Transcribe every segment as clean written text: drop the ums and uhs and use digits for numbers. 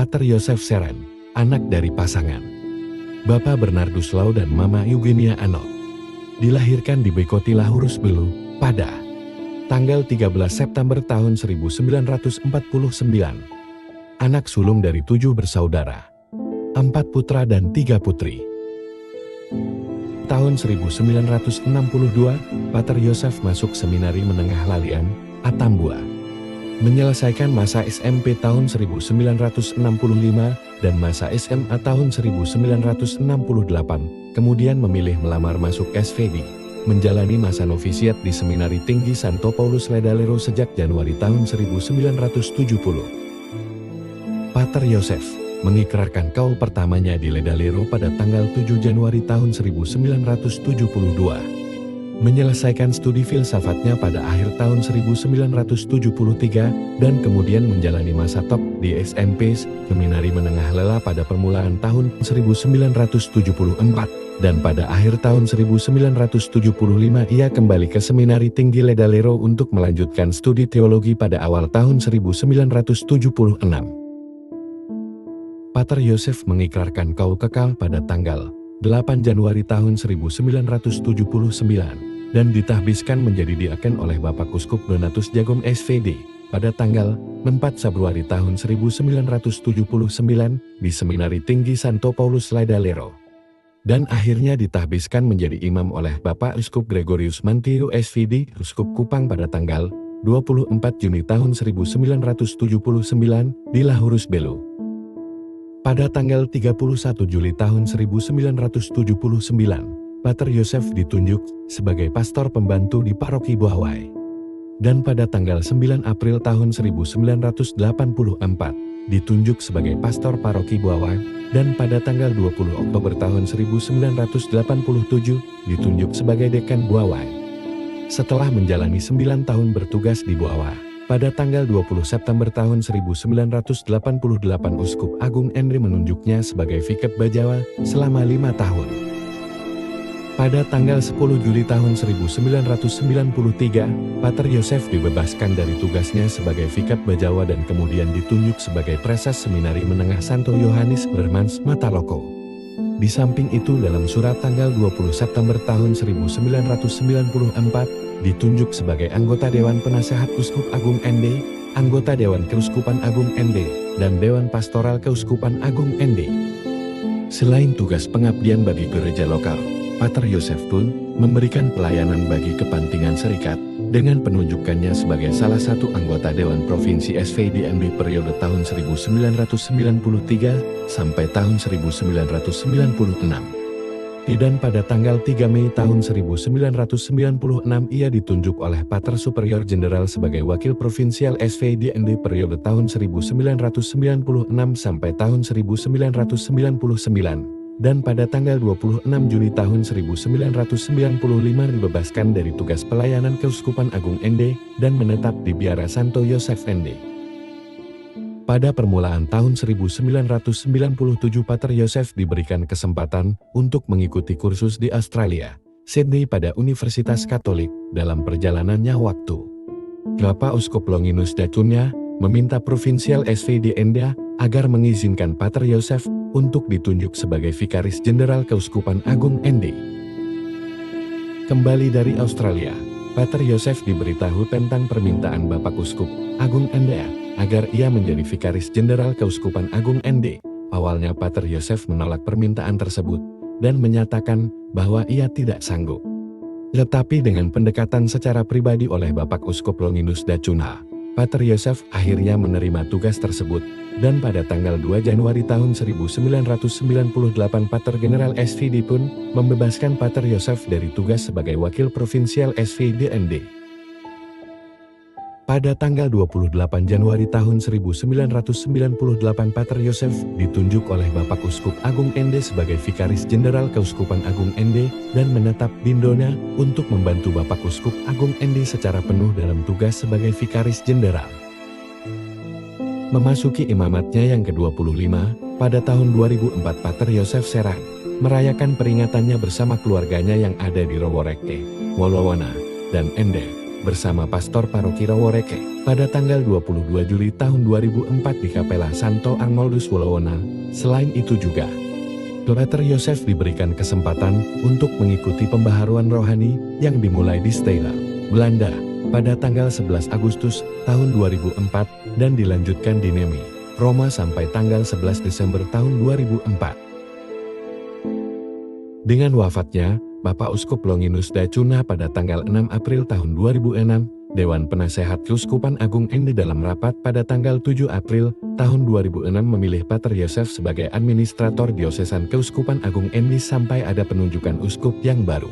Pater Yosef Seren, anak dari pasangan Bapak Bernardus Lau dan Mama Eugenia Anok. Dilahirkan di Bekotila Hurus Belu, pada tanggal 13 September tahun 1949. Anak sulung dari 7 bersaudara, 4 putra dan 3 putri. Tahun 1962, Pater Yosef masuk Seminari Menengah Lalian, Atambua. Menyelesaikan masa SMP tahun 1965 dan masa SMA tahun 1968, kemudian memilih melamar masuk SVD, menjalani masa novisiat di Seminari Tinggi Santo Paulus Ledalero sejak Januari tahun 1970. Pater Yosef mengikrarkan kaul pertamanya di Ledalero pada tanggal 7 Januari tahun 1972. Menyelesaikan studi filsafatnya pada akhir tahun 1973 dan kemudian menjalani masa top di SMP Seminari Menengah Lela pada permulaan tahun 1974 dan pada akhir tahun 1975 ia kembali ke Seminari Tinggi Ledalero untuk melanjutkan studi teologi pada awal tahun 1976. Pater Yosef mengikrarkan kaul kekal pada tanggal 8 Januari tahun 1979 dan ditahbiskan menjadi diaken oleh Bapak Uskup Donatus Jagom SVD pada tanggal 4 Februari tahun 1979 di Seminari Tinggi Santo Paulus Ledalero. Dan akhirnya ditahbiskan menjadi imam oleh Bapak Uskup Gregorius Mantiu SVD Uskup Kupang pada tanggal 24 Juni tahun 1979 di Lahurus Belu. Pada tanggal 31 Juli tahun 1979, Pater Yosef ditunjuk sebagai pastor pembantu di Paroki Buawai. Dan pada tanggal 9 April tahun 1984, ditunjuk sebagai pastor Paroki Buawai, dan pada tanggal 20 Oktober tahun 1987, ditunjuk sebagai dekan Buawai. Setelah menjalani 9 tahun bertugas di Buawai, pada tanggal 20 September tahun 1988 Uskup Agung Endre menunjuknya sebagai Viket Bajawa selama 5 tahun. Pada tanggal 10 Juli tahun 1993, Pater Yosef dibebaskan dari tugasnya sebagai Viket Bajawa dan kemudian ditunjuk sebagai Preses Seminari Menengah Santo Yohanes Brahmans Mataloko. Di samping itu dalam surat tanggal 20 September tahun 1994, ditunjuk sebagai anggota Dewan Penasehat Uskup Agung Ende, anggota Dewan Keuskupan Agung Ende, dan Dewan Pastoral Keuskupan Agung Ende. Selain tugas pengabdian bagi gereja lokal, Pater Yosef pun memberikan pelayanan bagi kepentingan serikat dengan penunjukannya sebagai salah satu anggota Dewan Provinsi SVDNB periode tahun 1993 sampai tahun 1996. Dan pada tanggal 3 Mei tahun 1996 ia ditunjuk oleh Pater Superior Jenderal sebagai Wakil Provinsial SVDNB periode tahun 1996 sampai tahun 1999. Dan pada tanggal 26 Juli tahun 1995 dibebaskan dari tugas pelayanan Keuskupan Agung Ende dan menetap di Biara Santo Yosef Ende. Pada permulaan tahun 1997 Pater Yosef diberikan kesempatan untuk mengikuti kursus di Australia, Sydney pada Universitas Katolik. Dalam perjalanannya waktu, Bapak Uskup Longinus Dacunya meminta Provinsial SVD Ende agar mengizinkan Pater Yosef untuk ditunjuk sebagai Vikaris Jenderal Keuskupan Agung Ende. Kembali dari Australia, Pater Yosef diberitahu tentang permintaan Bapak Uskup Agung Ende agar ia menjadi Vikaris Jenderal Keuskupan Agung Ende. Awalnya Pater Yosef menolak permintaan tersebut dan menyatakan bahwa ia tidak sanggup. Tetapi dengan pendekatan secara pribadi oleh Bapak Uskup Longinus Dacuna, Pater Yosef akhirnya menerima tugas tersebut, dan pada tanggal 2 Januari tahun 1998 Pater General SVD pun membebaskan Pater Yosef dari tugas sebagai Wakil Provinsial SVDND. Pada tanggal 28 Januari tahun 1998 Pater Yosef ditunjuk oleh Bapak Uskup Agung Ende sebagai Vikaris Jenderal Keuskupan Agung Ende dan menetap di Ndona untuk membantu Bapak Uskup Agung Ende secara penuh dalam tugas sebagai Vikaris Jenderal. Memasuki imamatnya yang ke-25, pada tahun 2004 Pater Yosef Seren merayakan peringatannya bersama keluarganya yang ada di Roworekte, Wolowana, dan Ende. bersama Pastor Paroki Raworeke pada tanggal 22 Juli tahun 2004 di Kapela Santo Arnoldus Wolowona. Selain itu juga, Pater Yosef diberikan kesempatan untuk mengikuti pembaharuan rohani yang dimulai di Steyla, Belanda pada tanggal 11 Agustus tahun 2004 dan dilanjutkan di Nemi, Roma sampai tanggal 11 Desember tahun 2004. Dengan wafatnya Bapak Uskup Longinus Dacuna pada tanggal 6 April tahun 2006, Dewan Penasehat Keuskupan Agung Ende dalam rapat pada tanggal 7 April tahun 2006 memilih Pater Yosef sebagai Administrator Diosesan Keuskupan Agung Ende sampai ada penunjukan uskup yang baru.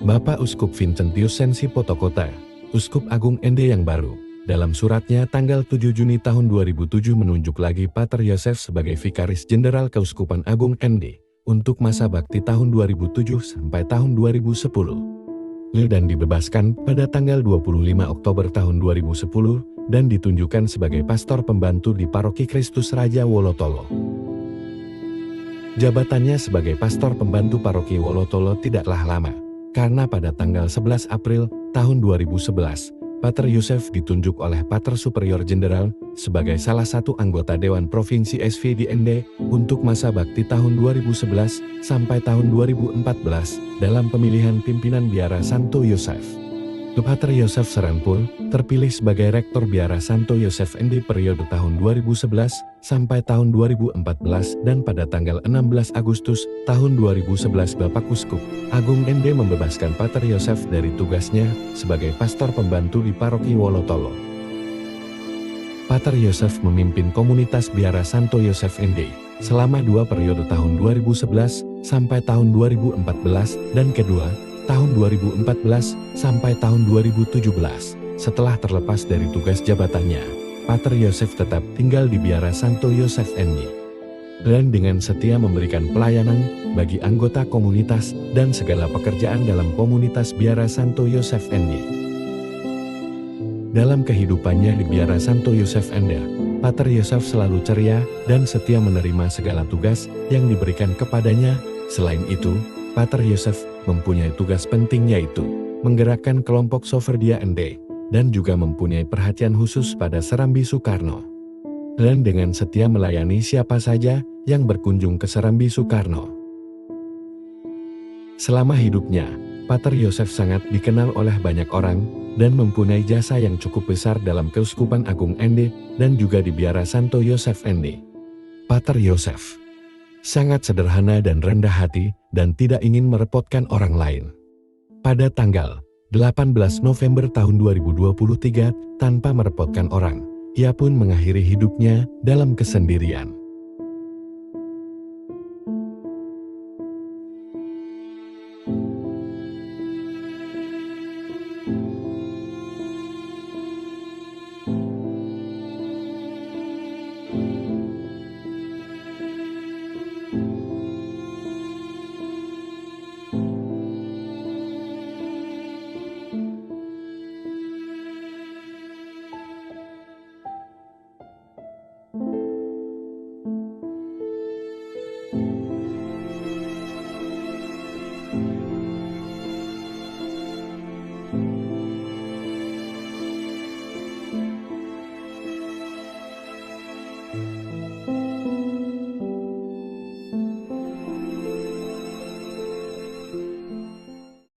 Bapak Uskup Vincentius Sensi Potokota, Uskup Agung Ende yang baru, dalam suratnya tanggal 7 Juni tahun 2007 menunjuk lagi Pater Yosef sebagai Vikaris Jenderal Keuskupan Agung Ende untuk masa bakti tahun 2007 sampai tahun 2010. Dan dibebaskan pada tanggal 25 Oktober tahun 2010 dan ditunjukkan sebagai pastor pembantu di Paroki Kristus Raja Wolotolo. Jabatannya sebagai pastor pembantu Paroki Wolotolo tidaklah lama, karena pada tanggal 11 April tahun 2011, Pater Yosef ditunjuk oleh Pater Superior Jenderal sebagai salah satu anggota Dewan Provinsi SVD Ende untuk masa bakti tahun 2011 sampai tahun 2014 dalam pemilihan pimpinan Biara Santo Yosef. Pater Yosef Serampul terpilih sebagai Rektor Biara Santo Yosef Ende periode tahun 2011 sampai tahun 2014 dan pada tanggal 16 Agustus tahun 2011 Bapak Uskup Agung Ende membebaskan Pater Yosef dari tugasnya sebagai pastor pembantu di Paroki Wolotolo. Pater Yosef memimpin komunitas Biara Santo Yosef Ende selama 2 periode tahun 2011 sampai tahun 2014 dan kedua tahun 2014 sampai tahun 2017. Setelah terlepas dari tugas jabatannya, Pater Yosef tetap tinggal di Biara Santo Yosef Ende dan dengan setia memberikan pelayanan bagi anggota komunitas dan segala pekerjaan dalam komunitas Biara Santo Yosef Ende. Dalam kehidupannya di Biara Santo Yosef Ende, Pater Yosef selalu ceria dan setia menerima segala tugas yang diberikan kepadanya. Selain itu, Pater Yosef mempunyai tugas penting yaitu menggerakkan kelompok Soferdia Ende dan juga mempunyai perhatian khusus pada Serambi Soekarno. Dan dengan setia melayani siapa saja yang berkunjung ke Serambi Soekarno. Selama hidupnya, Pater Yosef sangat dikenal oleh banyak orang dan mempunyai jasa yang cukup besar dalam Keuskupan Agung Ende dan juga di Biara Santo Yosef Ende. Pater Yosef sangat sederhana dan rendah hati dan tidak ingin merepotkan orang lain. Pada tanggal 18 November tahun 2023, tanpa merepotkan orang, ia pun mengakhiri hidupnya dalam kesendirian.